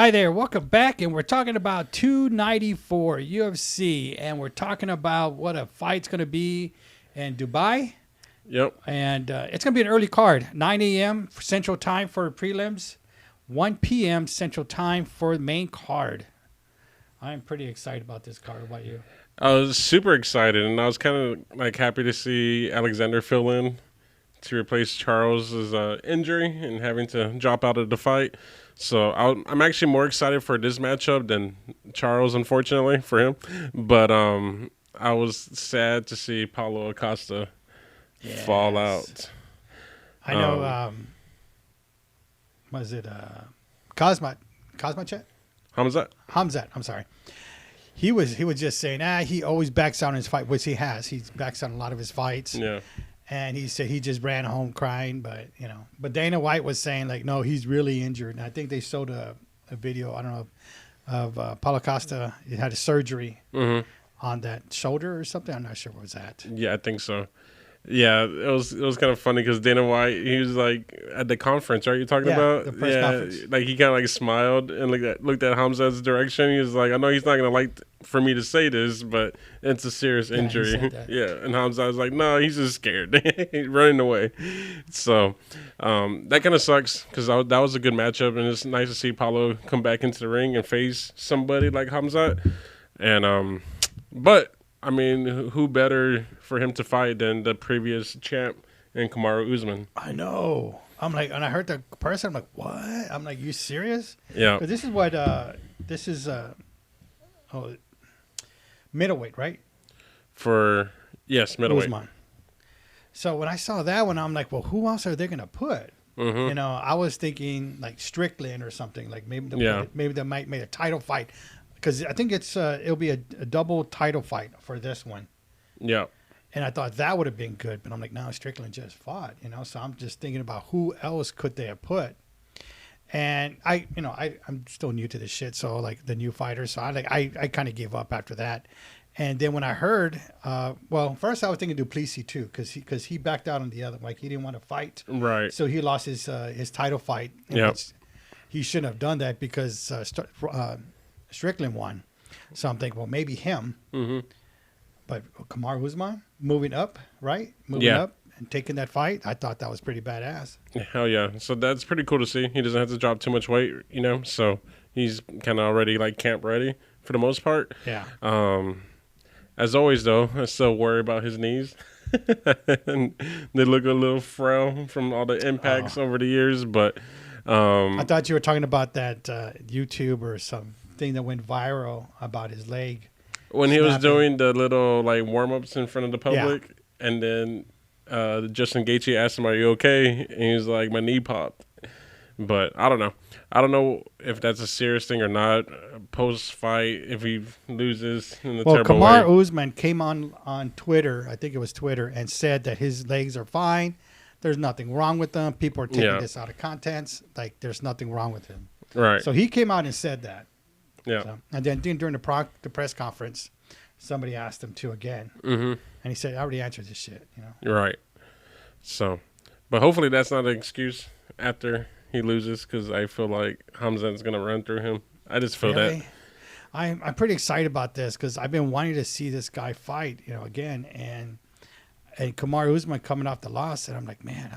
Hi there, welcome back, and we're talking about 294 UFC, and we're talking about what a fight's going to be in Dubai. Yep. And it's going to be an early card, 9 a.m. Central Time for prelims, 1 p.m. Central Time for the main card. I'm pretty excited about this card. What about you? I was super excited, and I was kind of like happy to see Alexander fill in to replace Charles's injury and having to drop out of the fight. So I'm actually more excited for this matchup than Charles, unfortunately, for him. But I was sad to see Paulo Acosta fall out. I know. Was it Khamzat? Khamzat. I'm sorry. He was just saying, he always backs out in his fight, which he has. He backs out in a lot of his fights. Yeah. And he said he just ran home crying, but Dana White was saying like, no, he's really injured. And I think they showed a video, I don't know, of Paulo Costa. He had a surgery on that shoulder or something. I'm not sure what was that. Yeah, I think so. Yeah, it was kind of funny because Dana White, he was like at the conference, right? You're talking about the press conference. Like he kind of like smiled and looked at Khamzat's direction. He was like, I know he's not gonna like for me to say this, but it's a serious injury. He said that. Yeah, and Khamzat was like, no, he's just scared, he's running away. So that kind of sucks because that was a good matchup, and it's nice to see Paulo come back into the ring and face somebody like Khamzat. And but I mean, who better for him to fight than the previous champ in Kamaru Usman? I know. I'm like, and I heard the person. I'm like, what? I'm like, you serious? Yeah. But this is what this is. Middleweight, right? Middleweight. Usman. So when I saw that one, I'm like, well, who else are they going to put? Mm-hmm. I was thinking like Strickland or something. Like maybe they might make a title fight. Because I think it'll be a double title fight for this one. Yeah. And I thought that would have been good. But I'm like, no, Strickland just fought, So I'm just thinking about who else could they have put. And I'm still new to this shit. So like the new fighters. So I kind of gave up after that. And then when I heard, first I was thinking Duplessis too. Because he backed out on the other. Like he didn't want to fight. Right. So he lost his title fight. Yeah. He shouldn't have done that because Strickland won. So I'm thinking, well, maybe him. Mm-hmm. But Kamaru Usman moving up, right? Moving up and taking that fight. I thought that was pretty badass. Hell yeah. So that's pretty cool to see. He doesn't have to drop too much weight, So he's kind of already like camp ready for the most part. Yeah. As always, though, I still worry about his knees. And they look a little frail from all the impacts over the years. But I thought you were talking about that YouTube or some thing that went viral about his leg when he was doing the little like warm-ups in front of the public, and then Justin Gaethje asked him, "Are you okay?" And he was like, "My knee popped." But I don't know if that's a serious thing or not. Post-fight, if he loses in the terrible way. Kamaru Usman came on Twitter, I think it was Twitter, and said that his legs are fine. There's nothing wrong with them. People are taking this out of context. Like there's nothing wrong with him. Right. So he came out and said that. Yeah. So, and then during the press conference, somebody asked him to again. Mm-hmm. And he said, I already answered this shit, You're right. So, but hopefully that's not an excuse after he loses, because I feel like Khamzat's going to run through him. I just feel that. I'm pretty excited about this because I've been wanting to see this guy fight, again. And Kamaru Usman coming off the loss. And I'm like, man,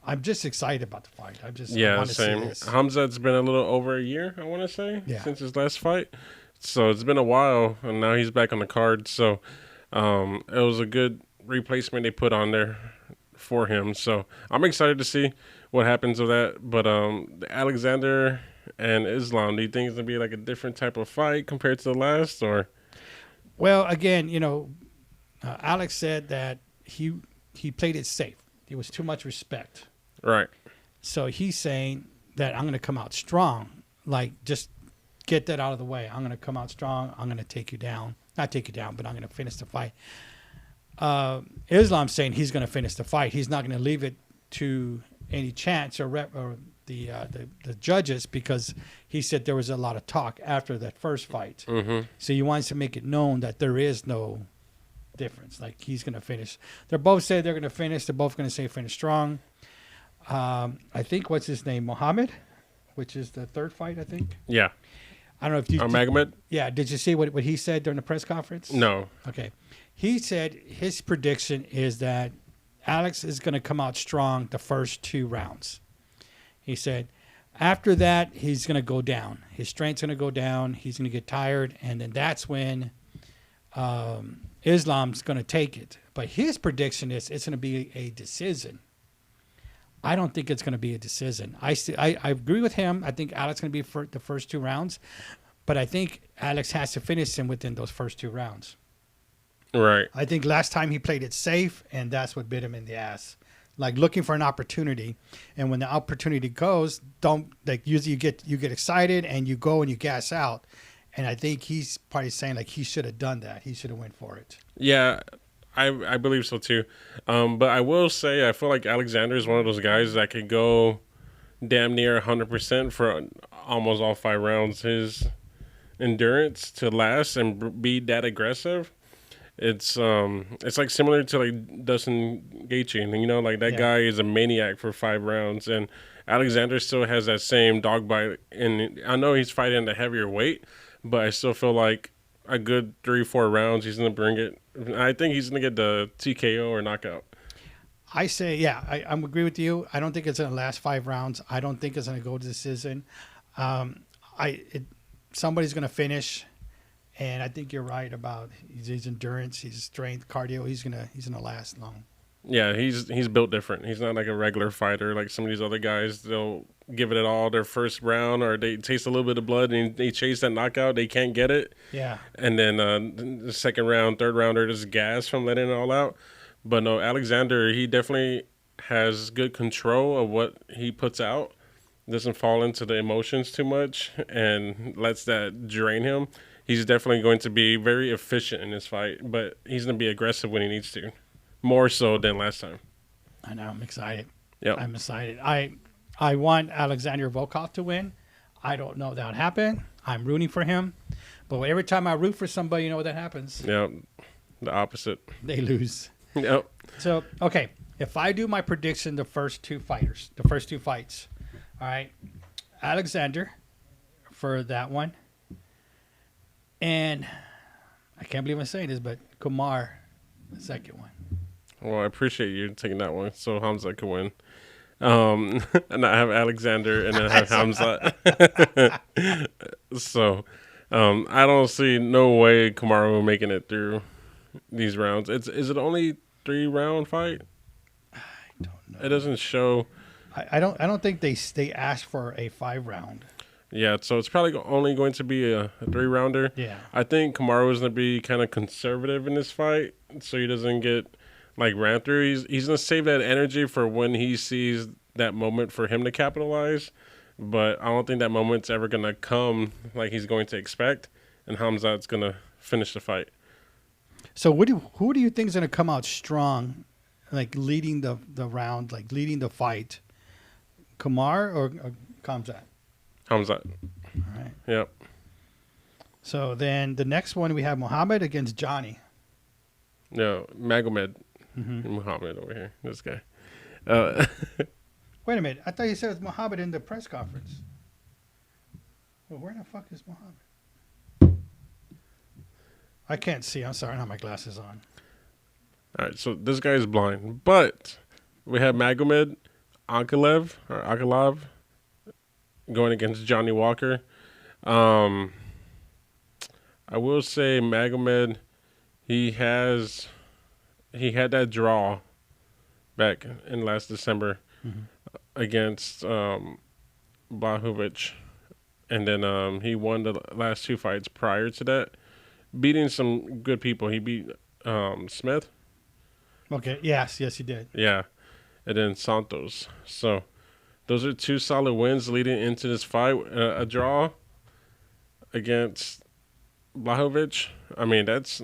I'm just excited about the fight. I want to same. see this. Khamzat's been a little over a year, I want to say, since his last fight. So it's been a while, and now he's back on the card. So it was a good replacement they put on there for him. So I'm excited to see what happens with that. But Alexander and Islam, do you think it's going to be like a different type of fight compared to the last? Or? Well, again, Alex said that he played it safe. It was too much respect. Right. So he's saying that I'm going to come out strong. Like, just get that out of the way. I'm going to come out strong. I'm going to take you down. Not take you down, but I'm going to finish the fight. Islam's saying he's going to finish the fight. He's not going to leave it to any chance or the judges, because he said there was a lot of talk after that first fight. Mm-hmm. So he wants to make it known that there is no difference. Like, he's going to finish. They're both said they're going to finish. They're both going to say finish strong. I think, what's his name? Mohammad? which is the third fight, I think. Yeah. I don't know if you. Magomed? Yeah. Did you see what he said during the press conference? No. Okay. He said his prediction is that Alex is going to come out strong the first 2 rounds. He said after that, he's going to go down. His strength's going to go down. He's going to get tired. And then that's when Islam's going to take it. But his prediction is it's going to be a decision. I don't think it's going to be a decision. I agree with him. I think Alex is going to be for the first 2 rounds. But I think Alex has to finish him within those first 2 rounds. Right. I think last time he played it safe, and that's what bit him in the ass. Like looking for an opportunity, and when the opportunity goes, don't like usually you get excited and you go and you gas out, and I think he's probably saying like he should have done that. He should have went for it. Yeah, I believe so too. But I will say I feel like Alexander is one of those guys that could go damn near 100% for almost all 5 rounds. His endurance to last and be that aggressive. It's like similar to like Dustin Gaethje, and you know, like that guy is a maniac for 5 rounds, and Alexander still has that same dog bite. And I know he's fighting at a heavier weight, but I still feel like a good 3-4 rounds he's gonna bring it. I think he's gonna get the TKO or knockout. I say, I'm agree with you. I don't think it's gonna last 5 rounds. I don't think it's gonna go to decision. Somebody's gonna finish. And I think you're right about his endurance, his strength, cardio. He's gonna last long. Yeah, he's built different. He's not like a regular fighter like some of these other guys. They'll give it all their first round, or they taste a little bit of blood and they chase that knockout. They can't get it. Yeah. And then the second round, third round, they're just gas from letting it all out. But no, Alexander, he definitely has good control of what he puts out. Doesn't fall into the emotions too much and lets that drain him. He's definitely going to be very efficient in this fight, but he's going to be aggressive when he needs to, more so than last time. I know. I'm excited. Yeah, I'm excited. I want Alexander Volkov to win. I don't know if that'll happen. I'm rooting for him, but every time I root for somebody, you know what that happens? Yeah, the opposite. They lose. Yep. So okay, if I do my prediction, the first 2 fights, all right, Alexander for that one. And I can't believe I'm saying this, but Kamaru, the second one. Well, I appreciate you taking that one, so Khamzat can win. And I have Alexander, and then I have Khamzat. So I don't see no way Kamaru making it through these rounds. Is it only 3-round fight? I don't know. It doesn't show. I don't think they asked for a 5-round. Yeah, so it's probably only going to be a 3-rounder. Yeah. I think Kamaru is going to be kind of conservative in this fight, so he doesn't get like ran through. He's going to save that energy for when he sees that moment for him to capitalize. But I don't think that moment's ever going to come like he's going to expect, and Khamzat's going to finish the fight. So who do you think is going to come out strong, like leading the round, like leading the fight? Kamaru or Khamzat? Khamzat. All right. Yep. So then the next one we have Mohammad against Johnny. No, Magomed. Mm-hmm. Mohammad over here. This guy. Wait a minute. I thought you said it was Mohammad in the press conference. Well, where the fuck is Mohammad? I can't see. I'm sorry. I don't have my glasses on. All right, so this guy is blind. But we have Magomed Ankalaev going against Johnny Walker. I will say Magomed, he had that draw back in last December against Blachowicz, and then he won the last 2 fights prior to that, beating some good people. He beat Smith. Okay. Yes, he did. Yeah, and then Santos. So those are 2 solid wins leading into this fight. A draw against Blachowicz. I mean, that's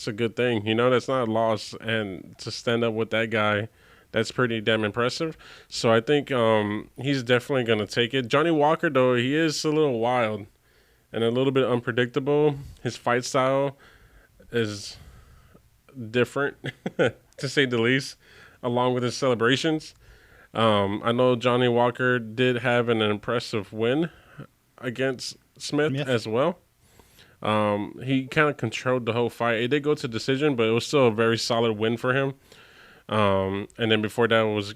a good thing. You know, that's not a loss. And to stand up with that guy, that's pretty damn impressive. So I think he's definitely going to take it. Johnny Walker, though, he is a little wild and a little bit unpredictable. His fight style is different, to say the least, along with his celebrations. I know Johnny Walker did have an impressive win against Smith as well. He kind of controlled the whole fight. It did go to decision, but it was still a very solid win for him. And then before that was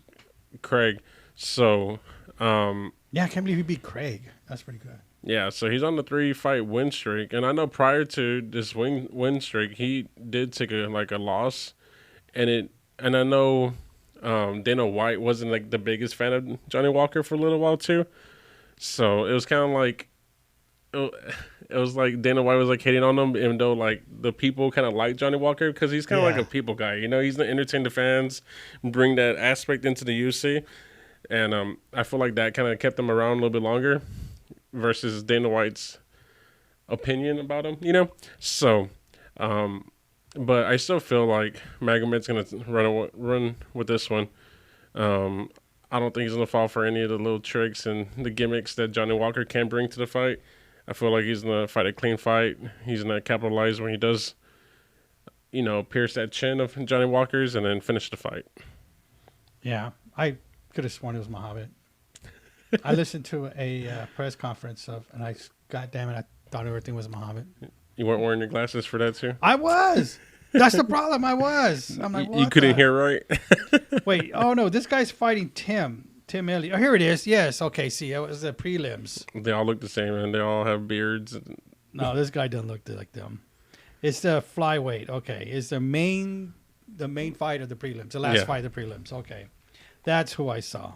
Craig. So, yeah, I can't believe he beat Craig. That's pretty good. Yeah, so he's on the 3-fight win streak, and I know prior to this win streak, he did take a loss, and I know Dana White wasn't like the biggest fan of Johnny Walker for a little while too, so it was kind of like it was like Dana White was like hating on him, even though like the people kind of like Johnny Walker because he's kind of like a people guy, you know, he's gonna entertain the fans, bring that aspect into the UFC, and I feel like that kind of kept him around a little bit longer. Versus Dana White's opinion about him, you know? So, but I still feel like Magomed's going to run with this one. I don't think he's going to fall for any of the little tricks and the gimmicks that Johnny Walker can bring to the fight. I feel like he's going to fight a clean fight. He's going to capitalize when he does, you know, pierce that chin of Johnny Walker's and then finish the fight. Yeah, I could have sworn it was Mohammad. I listened to a press conference and God damn it, I thought everything was Mohammad. You weren't wearing your glasses for that too? I was. That's the problem. I was. I'm like, what you couldn't hear right? Wait. Oh no, this guy's fighting Tim Elliott. Oh, here it is. Yes. Okay. See, it was the prelims. They all look the same and they all have beards. No, this guy doesn't look like them. It's the flyweight. Okay, it's the main fight of the prelims. The last fight of the prelims. Okay, that's who I saw.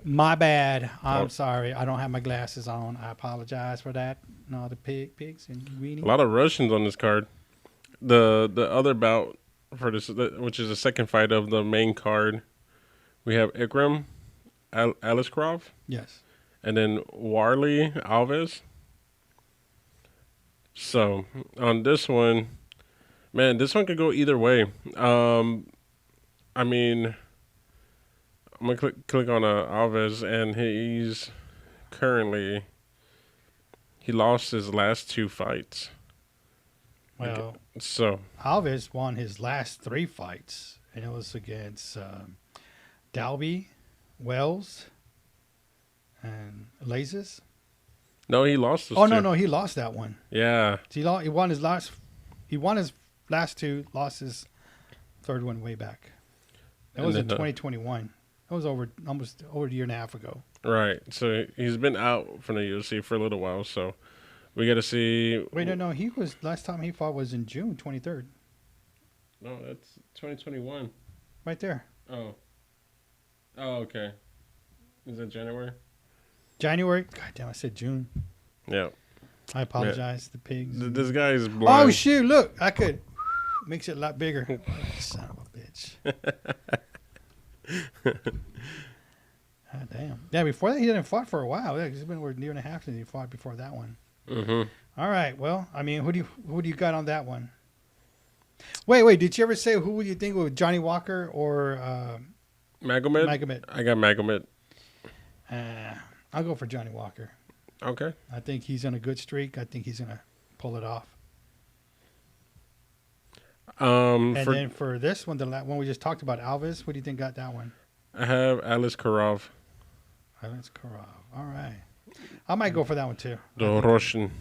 My bad. I'm sorry. I don't have my glasses on. I apologize for that. No, the pigs and weenie. A lot of Russians on this card. The other bout for this, which is the second fight of the main card, we have Ikram, Aliskerov. Yes. And then Warlley, Alves. So on this one, man, this one could go either way. I mean, I'm gonna click on Alves, and he's currently he lost his last 2 fights. Well, so Alves won his last 3 fights, and it was against Dalby, Wells, and Lazes. No, he lost those Oh, 2. no, he lost that one. Yeah. He won his last 2, lost his 3rd one way back. That was in 2021. That was almost over a year and a half ago. Right. So he's been out from the UFC for a little while. So we got to see. Wait, no. He was last time he fought was in June 23rd. No, that's 2021. Right there. Oh. Oh, okay. Is that January? January. God damn, I said June. Yeah. I apologize. The pigs. This guy is blind. Oh shoot! Look, I could makes it a lot bigger. Son of a bitch. God damn. Yeah, before that he didn't fought for a while. Yeah, 'cause it's been over a year and a half since he fought before that one. Mm-hmm. All right. Well, I mean, who do you got on that one? Wait. Did you ever say who would you think with Johnny Walker or Magomed? Magomed. I got Magomed. I'll go for Johnny Walker. Okay. I think he's on a good streak. I think he's gonna pull it off. Then for this one, the one we just talked about, Alves, what do you think got that one? I have Aliskerov. Aliskerov. All right. I might go for that one too. The Russian.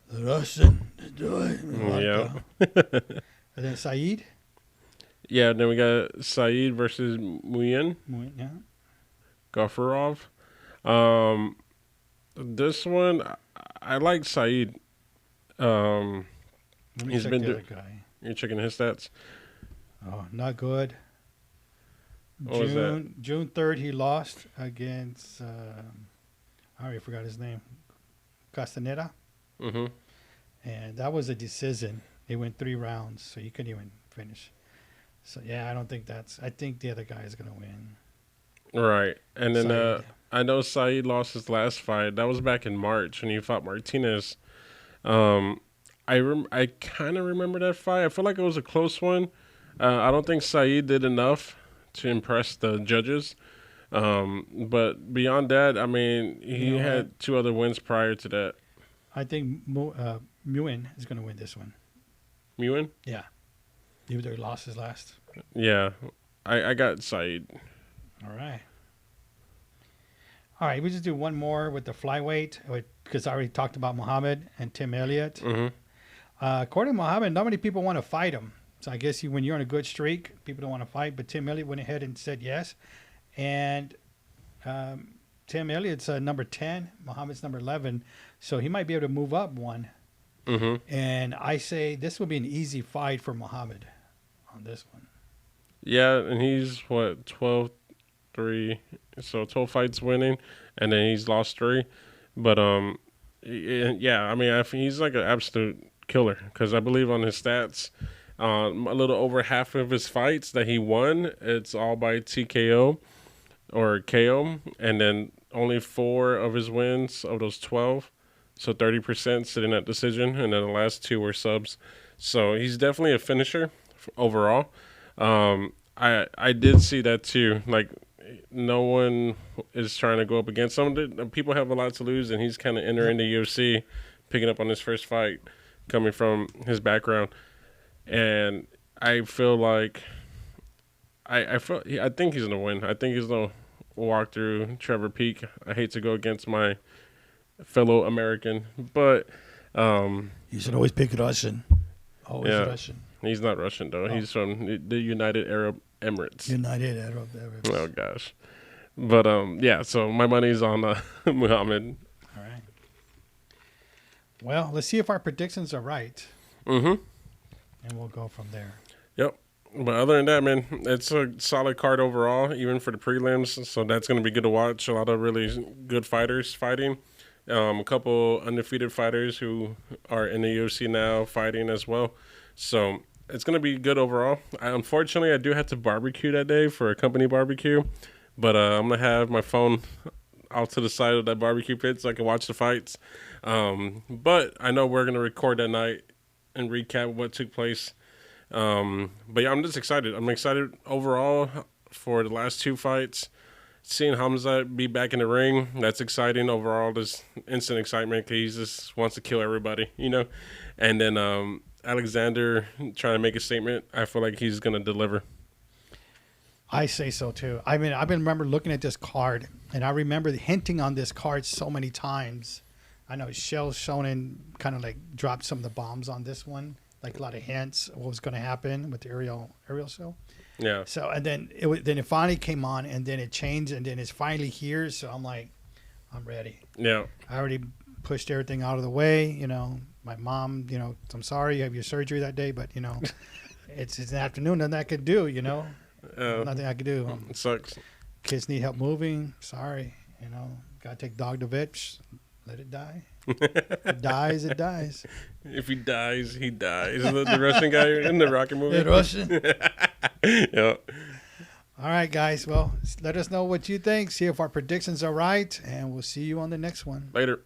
The Russian. Yeah. And then Saeed. Yeah, then we got Saeed versus Muin. Yeah. Gafurov. This one, I like Saeed. He's been the other guy. You're checking his stats? Oh, not good. What was that? June 3rd, he lost against, I already forgot his name, Castaneda. Mm-hmm. And that was a decision. They went 3 rounds, so you couldn't even finish. So, yeah, I think the other guy is going to win. Right. And then I know Saeed lost his last fight. That was back in March when he fought Martinez. I kind of remember that fight. I feel like it was a close one. I don't think Saeed did enough to impress the judges. But beyond that, I mean, he had 2 other wins prior to that. I think Muin is going to win this one. Muin? Yeah. Even though he lost his last. Yeah. I got Saeed. All right. All right, we just do one more with the flyweight because I already talked about Mohammad and Tim Elliott. Mm-hmm. According to Mohammad, not many people want to fight him. So I guess when you're on a good streak, people don't want to fight. But Tim Elliott went ahead and said yes. And Tim Elliott's number 10, Mohammad's number 11. So he might be able to move up one. Mm-hmm. And I say this will be an easy fight for Mohammad on this one. Yeah, and he's, what, 12-3, so 12 fights winning, and then he's lost 3. But, yeah, I mean, he's like an absolute killer because I believe on his stats, a little over half of his fights that he won, it's all by TKO or KO, and then only 4 of his wins of those 12, so 30% sitting at decision, and then the last 2 were subs. So he's definitely a finisher overall. I did see that too. Like, no one is trying to go up against him. People have a lot to lose, and he's kind of entering the UFC, picking up on his first fight, coming from his background. And I feel like I think he's gonna win. I think he's gonna walk through Trevor Peak. I hate to go against my fellow American, but You should always pick Russian. Always Russian. He's not Russian, though. Oh. He's from the United Arab Emirates. United Arab Emirates. Oh, gosh. But, yeah, so my money's on Muhammad. All right. Well, let's see if our predictions are right. Mm-hmm. And we'll go from there. Yep. But other than that, man, it's a solid card overall, even for the prelims. So that's going to be good to watch. A lot of really good fighters fighting. A couple undefeated fighters who are in the UFC now fighting as well. So it's going to be good overall. Unfortunately, I do have to barbecue that day for a company barbecue. But I'm going to have my phone out to the side of that barbecue pit so I can watch the fights. But I know we're going to record that night and recap what took place. But yeah, I'm just excited. I'm excited overall for the last 2 fights. Seeing Khamzat be back in the ring, that's exciting overall. There's instant excitement because he just wants to kill everybody, you know. And then Alexander trying to make a statement. I feel like he's going to deliver. I say so too. I mean, I remember looking at this card, and I remember hinting on this card so many times. I know Shell Shonen kind of like dropped some of the bombs on this one, like a lot of hints of what was going to happen with the Ariel show. Yeah. So and then it finally came on, and then it changed, and then it's finally here. So I'm like, I'm ready. Yeah. I already pushed everything out of the way. You know, my mom. You know, I'm sorry you have your surgery that day, but you know, it's an afternoon. Nothing I could do. You know, nothing I could do. It sucks. Kids need help moving. Sorry. You know, gotta take dog to vet. Let it die. If it dies, it dies. If he dies, he dies. The Russian guy in the Rocket movie. The Russian. Yeah. All right, guys. Well, let us know what you think. See if our predictions are right, and we'll see you on the next one. Later.